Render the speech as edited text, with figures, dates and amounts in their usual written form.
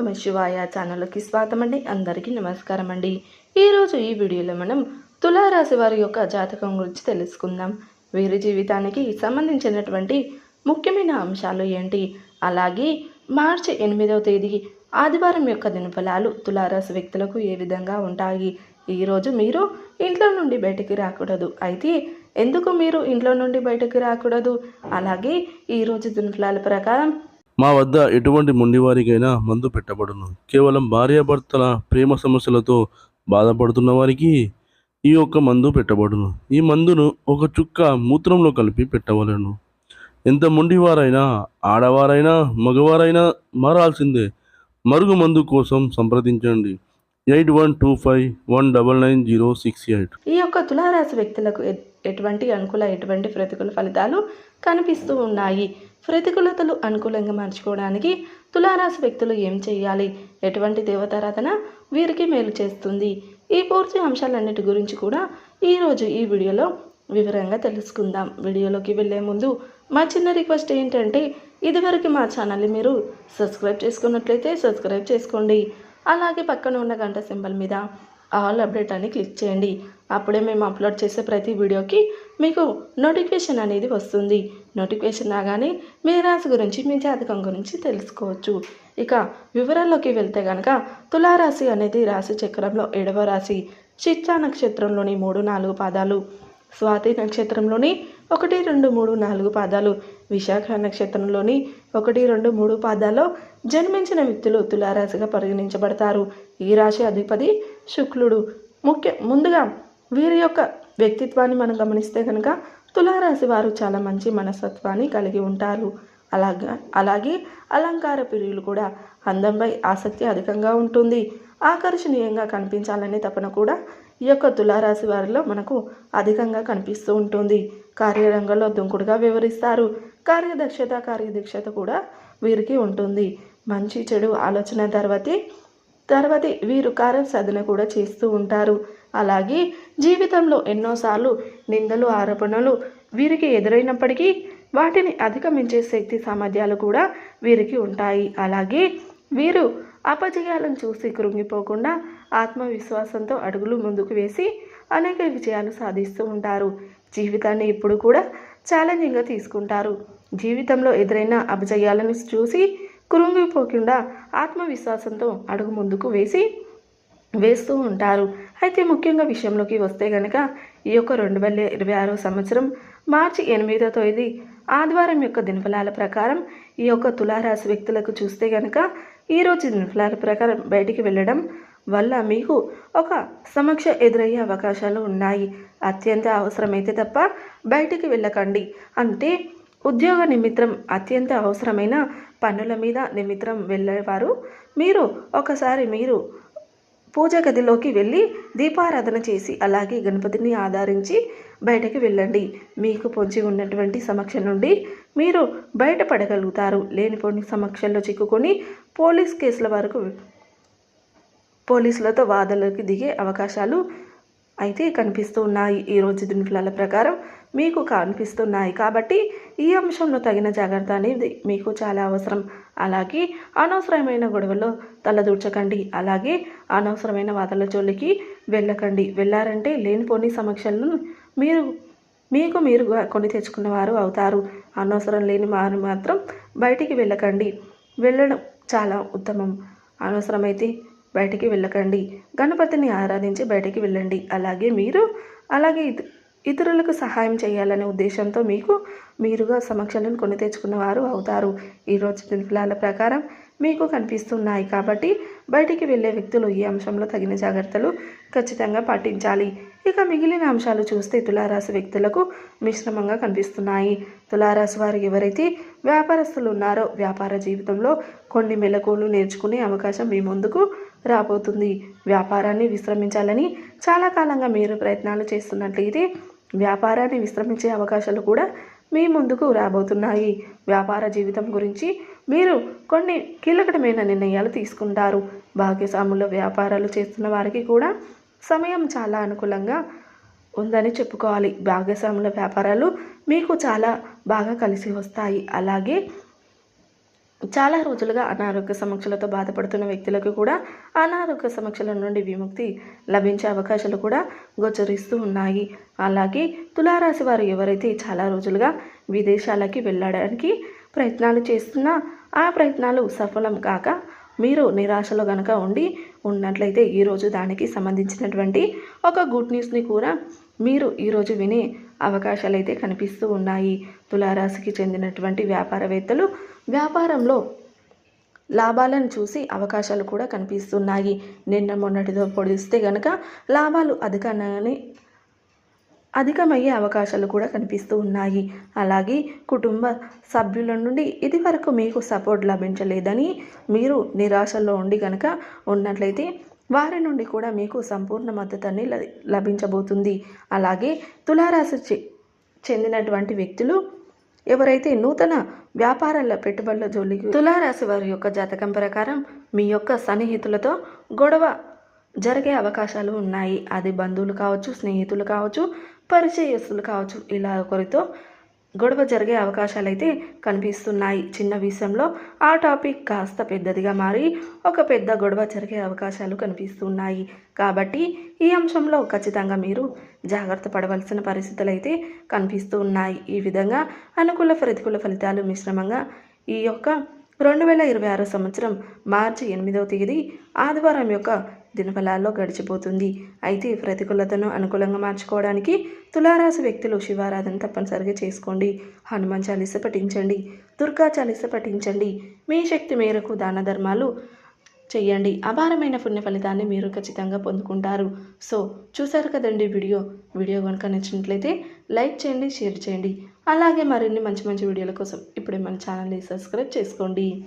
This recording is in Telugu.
నమః శివాయ ఛానల్కి స్వాగతం అండి. అందరికీ నమస్కారం అండి. ఈరోజు ఈ వీడియోలో మనం తులారాశి వారి యొక్క జాతకం గురించి తెలుసుకుందాం. వీరి జీవితానికి సంబంధించినటువంటి ముఖ్యమైన అంశాలు ఏంటి, అలాగే మార్చి 8వ తేదీ ఆదివారం యొక్క దినఫలాలు తులారాశి వ్యక్తులకు ఏ విధంగా ఉంటాయి. ఈరోజు మీరు ఇంట్లో నుండి బయటికి రాకూడదు. అయితే ఎందుకు మీరు ఇంట్లో నుండి బయటకు రాకూడదు, అలాగే ఈరోజు దినఫలాల ప్రకారం మా వద్ద ఎటువంటి మొండివారికైనా మందు పెట్టబడును. కేవలం భార్యాభర్తల ప్రేమ సమస్యలతో బాధపడుతున్న వారికి ఈ యొక్క మందు పెట్టబడును. ఈ మందును ఒక చుక్క మూత్రంలో కలిపి పెట్టవలను. ఎంత మొండివారైనా, ఆడవారైనా, మగవారైనా మారాల్సిందే. మరుగు మందు కోసం సంప్రదించండి 8125199068. ఈ యొక్క తులారాశి వ్యక్తులకు ఎటువంటి అనుకూల ఎటువంటి ప్రతికూల ఫలితాలు కనిపిస్తూ ఉన్నాయి. ప్రతికూలతలు అనుకూలంగా మార్చుకోవడానికి తులారాశి వ్యక్తులు ఏం చేయాలి, ఎటువంటి దేవతారాధన వీరికి మేలు చేస్తుంది, ఈ పూర్తి అంశాలన్నిటి గురించి కూడా ఈరోజు ఈ వీడియోలో వివరంగా తెలుసుకుందాం. వీడియోలోకి వెళ్ళే ముందు మా చిన్న రిక్వెస్ట్ ఏంటంటే, ఇదివరకు మా ఛానల్ని మీరు సబ్స్క్రైబ్ చేసుకున్నట్లయితే సబ్స్క్రైబ్ చేసుకోండి. అలాగే పక్కన ఉన్న గంట సింబల్ మీద ఆల్ అప్డేట్ అని క్లిక్ చేయండి. అప్పుడే మేము అప్లోడ్ చేసే ప్రతి వీడియోకి మీకు నోటిఫికేషన్ అనేది వస్తుంది. నోటిఫికేషన్ రాగానే మీ రాశి గురించి, మీ జాతకం గురించి తెలుసుకోవచ్చు. ఇక వివరాల్లోకి వెళ్తే కనుక తులారాశి అనేది రాశి చక్రంలో 7వ రాశి. చిత్తా నక్షత్రంలోని 3-4 పాదాలు, స్వాతి నక్షత్రంలోని 1, 2, 3, 4 పాదాలు, విశాఖ నక్షత్రంలోని 1, 2, 3 పాదాల్లో జన్మించిన వ్యక్తులు తులారాశిగా పరిగణించబడతారు. ఈ రాశి అధిపతి శుక్రుడు. ముందుగా వీరి యొక్క వ్యక్తిత్వాన్ని మనం గమనిస్తే కనుక తులారాశి వారు చాలా మంచి మనస్తత్వాన్ని కలిగి ఉంటారు. అలాగే అలంకార ప్రియులు కూడా. అందంపై ఆసక్తి అధికంగా ఉంటుంది. ఆకర్షణీయంగా కనిపించాలనే తపన కూడా ఈ యొక్క తులారాశి వారిలో మనకు అధికంగా కనిపిస్తూ ఉంటుంది. కార్యరంగంలో దుంకుడుగా వివరిస్తారు. కార్యదక్షత కూడా వీరికి ఉంటుంది. మంచి చెడు ఆలోచన తర్వాతే వీరు కార్యసాధన కూడా చేస్తూ ఉంటారు. అలాగే జీవితంలో ఎన్నోసార్లు నిందలు, ఆరోపణలు వీరికి ఎదురైనప్పటికీ వాటిని అధిగమించే శక్తి సామర్థ్యాలు కూడా వీరికి ఉంటాయి. అలాగే వీరు అపజయాలను చూసి కృంగిపోకుండా ఆత్మవిశ్వాసంతో అడుగులు ముందుకు వేసి అనేక విజయాలు సాధిస్తూ ఉంటారు. జీవితాన్ని ఇప్పుడు కూడా ఛాలెంజింగ్గా తీసుకుంటారు. జీవితంలో ఎదురైన అపజయాలను చూసి కృంగిపోకుండా ఆత్మవిశ్వాసంతో అడుగు ముందుకు వేస్తూ ఉంటారు. అయితే ముఖ్యంగా విషయంలోకి వస్తే కనుక ఈ యొక్క 2026 సంవత్సరం మార్చి 8వ తేదీ ఆదివారం యొక్క దినఫలాల ప్రకారం ఈ యొక్క తులారాశి వ్యక్తులకు చూస్తే కనుక ఈరోజు దినఫలాల ప్రకారం బయటికి వెళ్ళడం వల్ల మీకు ఒక సమస్య ఎదురయ్యే అవకాశాలు ఉన్నాయి. అత్యంత అవసరమైతే తప్ప బయటికి వెళ్ళకండి. అంటే ఉద్యోగ నిమిత్తం అత్యంత అవసరమైన పనుల మీద నిమిత్తం వెళ్ళేవారు మీరు పూజ గదిలోకి వెళ్ళి దీపారాధన చేసి అలాగే గణపతిని ఆధారించి బయటకు వెళ్ళండి. మీకు పొంచి ఉన్నటువంటి సమస్య నుండి మీరు బయటపడగలుగుతారు. లేనిపోని సమస్యల్లో చిక్కుకొని పోలీసులతో వాదనలోకి దిగే అవకాశాలు అయితే కనిపిస్తూ ఉన్నాయి. ఈరోజు దినఫలాల ప్రకారం మీకు కనిపిస్తున్నాయి. కాబట్టి ఈ అంశంలో తగిన జాగ్రత్త అనేది మీకు చాలా అవసరం. అలాగే అనవసరమైన గొడవల్లో తలదూర్చకండి. అలాగే అనవసరమైన వాదనల జోలికి వెళ్ళకండి. వెళ్ళారంటే లేనిపోని సమస్యలను మీరుగా కొని తెచ్చుకున్న వారు అవుతారు. అనవసరం లేని వారు మాత్రం బయటికి వెళ్ళకండి. వెళ్ళడం చాలా ఉత్తమం. అనవసరమైతే బయటికి వెళ్ళకండి. గణపతిని ఆరాధించి బయటికి వెళ్ళండి. అలాగే ఇతరులకు సహాయం చేయాలనే ఉద్దేశంతో మీరుగా సమస్యలను కొని తెచ్చుకున్న వారు అవుతారు. ఈరోజు దినఫలాల ప్రకారం మీకు కనిపిస్తున్నాయి. కాబట్టి బయటికి వెళ్ళే వ్యక్తులు ఈ అంశంలో తగిన జాగ్రత్తలు ఖచ్చితంగా పాటించాలి. ఇక మిగిలిన అంశాలు చూస్తే తులారాశి వ్యక్తులకు మిశ్రమంగా కనిపిస్తున్నాయి. తులారాశి వారు ఎవరైతే వ్యాపారస్తులు ఉన్నారో వ్యాపార జీవితంలో కొన్ని మెలకువలు నేర్చుకునే అవకాశం మీ ముందుకు రాబోతుంది. వ్యాపారాన్ని విశ్రమించాలని చాలా కాలంగా మీరు ప్రయత్నాలు చేస్తున్నట్లయితే వ్యాపారాన్ని విశ్రమించే అవకాశాలు కూడా మీ ముందుకు రాబోతున్నాయి. వ్యాపార జీవితం గురించి మీరు కొన్ని కీలకమైన నిర్ణయాలు తీసుకుంటారు. భాగ్యస్వాముల వ్యాపారాలు చేస్తున్న వారికి కూడా సమయం చాలా అనుకూలంగా ఉందని చెప్పుకోవాలి. భాగస్వాముల వ్యాపారాలు మీకు చాలా బాగా కలిసి వస్తాయి. అలాగే చాలా రోజులుగా అనారోగ్య సమస్యలతో బాధపడుతున్న వ్యక్తులకు కూడా అనారోగ్య సమస్యల నుండి విముక్తి లభించే అవకాశాలు కూడా గోచరిస్తూ ఉన్నాయి. అలాగే తులారాశి వారు ఎవరైతే చాలా రోజులుగా విదేశాలకి వెళ్ళడానికి ప్రయత్నాలు చేస్తున్నా ఆ ప్రయత్నాలు సఫలం కాక మీరు నిరాశలో కనుక ఉన్నట్లయితే ఈరోజు దానికి సంబంధించినటువంటి ఒక గుడ్ న్యూస్ని కూడా మీరు ఈరోజు వినే అవకాశాలు అయితే కనిపిస్తూ ఉన్నాయి. తులారాశికి చెందినటువంటి వ్యాపారవేత్తలు వ్యాపారంలో లాభాలను చూసి అవకాశాలు కూడా కనిపిస్తున్నాయి. నిన్న మొన్నటితో పోలిస్తే కనుక లాభాలు అధికమయ్యే అవకాశాలు కూడా కనిపిస్తూ ఉన్నాయి. అలాగే కుటుంబ సభ్యుల నుండి ఇది వరకు మీకు సపోర్ట్ లభించలేదని మీరు నిరాశలో ఉండి కనుక ఉన్నట్లయితే వారి నుండి కూడా మీకు సంపూర్ణ మద్దతుని లభించబోతుంది. అలాగే తులారాశి చెందినటువంటి వ్యక్తులు ఎవరైతే నూతన వ్యాపారాల పెట్టుబడుల జోలికి తులారాశి వారి యొక్క జాతకం ప్రకారం మీ యొక్క సన్నిహితులతో గొడవ జరిగే అవకాశాలు ఉన్నాయి. అది బంధువులు కావచ్చు, స్నేహితులు కావచ్చు, పరిచయస్తులు కావచ్చు, ఇలా ఒకరితో గొడవ జరిగే అవకాశాలు అయితే కనిపిస్తున్నాయి. చిన్న విషయంలో ఆ టాపిక్ కాస్త పెద్దదిగా మారి ఒక పెద్ద గొడవ జరిగే అవకాశాలు కనిపిస్తున్నాయి. కాబట్టి ఈ అంశంలో ఖచ్చితంగా మీరు జాగ్రత్త పడవలసిన పరిస్థితులు అయితే కనిపిస్తూ ఉన్నాయి. ఈ విధంగా అనుకూల ప్రతికూల ఫలితాలు మిశ్రమంగా ఈ యొక్క 2026 సంవత్సరం మార్చి 8వ తేదీ ఆదివారం యొక్క దినఫలాల్లో గడిచిపోతుంది. అయితే ప్రతికూలతను అనుకూలంగా మార్చుకోవడానికి తులారాశి వ్యక్తులు శివారాధన తప్పనిసరిగా చేసుకోండి. హనుమాన్ చాలీస పఠించండి, దుర్గా చాలీస పఠించండి. మీ శక్తి మేరకు దాన ధర్మాలు చేయండి. అపారమైన పుణ్య ఫలితాన్ని మీరు ఖచ్చితంగా పొందుకుంటారు. సో చూసారు కదండి వీడియో కనుక నచ్చినట్లయితే లైక్ చేయండి, షేర్ చేయండి. అలాగే మరిన్ని మంచి మంచి వీడియోల కోసం ఇప్పుడే మన ఛానల్ని సబ్స్క్రైబ్ చేసుకోండి.